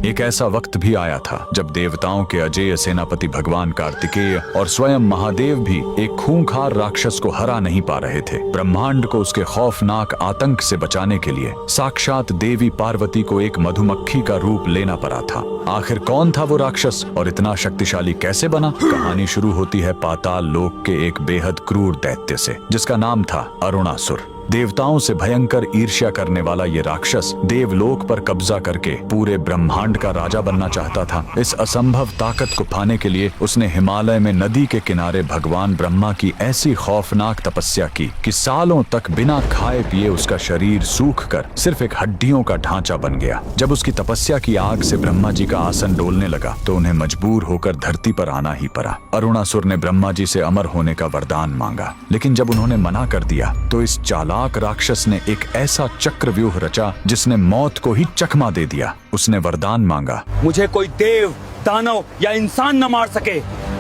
एक ऐसा वक्त भी आया था जब देवताओं के अजेय सेनापति भगवान कार्तिकेय और स्वयं महादेव भी एक खूंखार राक्षस को हरा नहीं पा रहे थे। ब्रह्मांड को उसके खौफनाक आतंक से बचाने के लिए साक्षात देवी पार्वती को एक मधुमक्खी का रूप लेना पड़ा था। आखिर कौन था वो राक्षस और इतना शक्तिशाली कैसे बना? कहानी शुरू होती है पाताल लोक के एक बेहद क्रूर दैत्य से, जिसका नाम था अरुणासुर। देवताओं से भयंकर ईर्ष्या करने वाला ये राक्षस देवलोक पर कब्जा करके पूरे ब्रह्मांड का राजा बनना चाहता था। इस असंभव ताकत को पाने के लिए उसने हिमालय में नदी के किनारे भगवान ब्रह्मा की ऐसी खौफनाक तपस्या की कि सालों तक बिना खाए पिए उसका शरीर सूख कर सिर्फ एक हड्डियों का ढांचा बन गया। जब उसकी तपस्या की आग से ब्रह्मा जी का आसन डोलने लगा तो उन्हें मजबूर होकर धरती पर आना ही पड़ा। अरुणासुर ने ब्रह्मा जी से अमर होने का वरदान मांगा, लेकिन जब उन्होंने मना कर दिया तो इस चालाक राक्षस ने एक ऐसा चक्रव्यूह रचा जिसने मौत को ही चकमा दे दिया। उसने वरदान मांगा, मुझे कोई देव, दानव या इंसान न मार सके,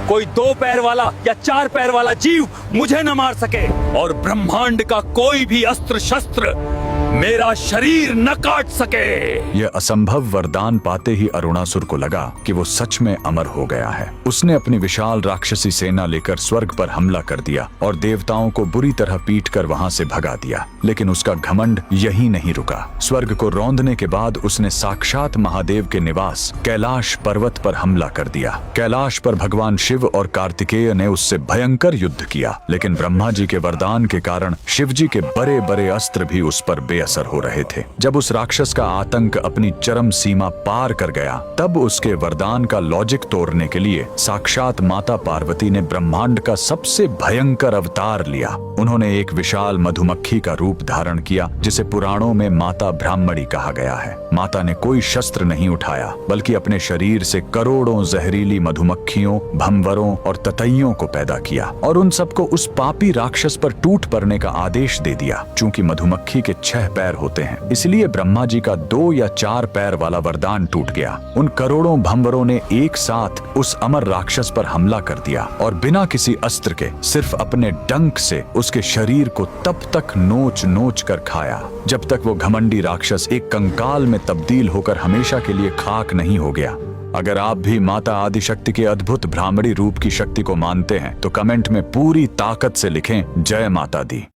कोई 2 पैर वाला या 4 पैर वाला जीव मुझे न मार सके, और ब्रह्मांड का कोई भी अस्त्र शस्त्र मेरा शरीर न काट सके। यह असंभव वरदान पाते ही अरुणासुर को लगा कि वो सच में अमर हो गया है। उसने अपनी विशाल राक्षसी सेना लेकर स्वर्ग पर हमला कर दिया और देवताओं को बुरी तरह पीटकर वहां से भगा दिया। लेकिन उसका घमंड यही नहीं रुका। स्वर्ग को रौंदने के बाद उसने साक्षात महादेव के निवास कैलाश पर्वत पर हमला कर दिया। कैलाश पर भगवान शिव और कार्तिकेय ने उससे भयंकर युद्ध किया, लेकिन ब्रह्मा जी के वरदान के कारण शिव जी के बड़े बड़े अस्त्र भी उस पर असर हो रहे थे। जब उस राक्षस का आतंक अपनी चरम सीमा पार कर गया, तब उसके वरदान का लॉजिक तोड़ने के लिए साक्षात माता पार्वती ने ब्रह्मांड का सबसे भयंकर अवतार लिया। उन्होंने एक विशाल मधुमक्खी का रूप धारण किया, जिसे पुराणों में माता ब्राह्मणी कहा गया है। माता ने कोई शस्त्र नहीं उठाया, बल्कि अपने शरीर से करोड़ों जहरीली मधुमक्खियों, भंवरों और ततैयों को पैदा किया और उन सबको उस पापी राक्षस पर टूट पड़ने का आदेश दे दिया। चूंकि मधुमक्खी के 6 पैर होते हैं, इसलिए ब्रह्मा जी का 2 या 4 पैर वाला वरदान टूट गया। उन करोड़ों भंवरों ने एक साथ उस अमर राक्षस पर हमला कर दिया और बिना किसी अस्त्र के सिर्फ अपने डंक से उसके शरीर को तब तक नोच नोच कर खाया जब तक वो घमंडी राक्षस एक कंकाल में तब्दील होकर हमेशा के लिए खाक नहीं हो गया। अगर आप भी माता आदिशक्ति के अद्भुत ब्राह्मणी रूप की शक्ति को मानते हैं तो कमेंट में पूरी ताकत से लिखें, जय माता दी।